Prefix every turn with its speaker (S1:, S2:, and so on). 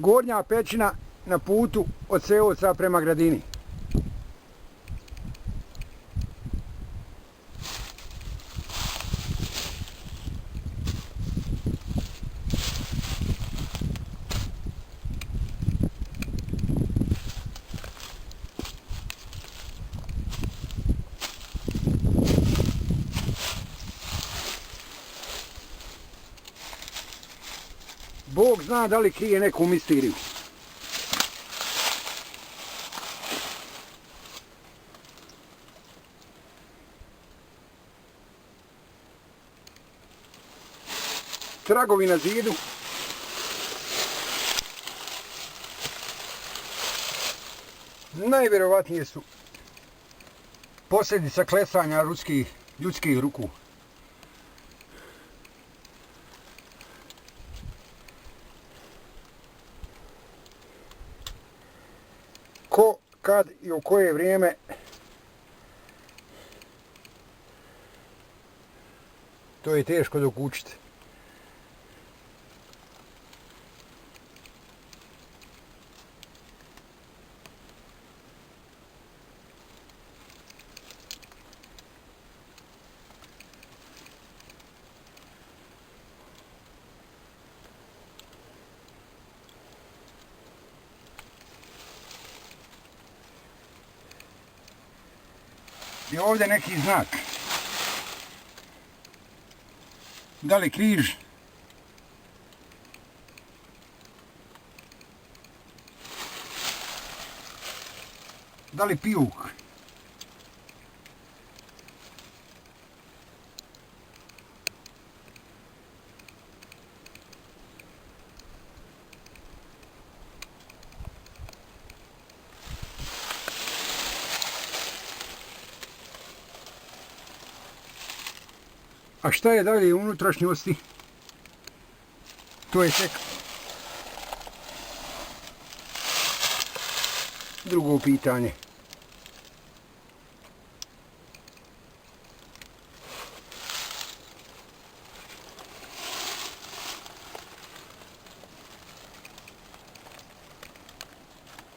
S1: Gornja pećina na putu od Seoca prema Gradini. Bog zna da li krije neku misteriju. Tragovi na zidu. Najvjerovatnije su posljedica klesanja ljudskih ruku. Ko, kad i u koje vrijeme to je teško dokučiti. I ovdje neki znak. Da li križ? Da li pijuk? A šta je dalje u unutrašnjosti? To je tek drugo pitanje.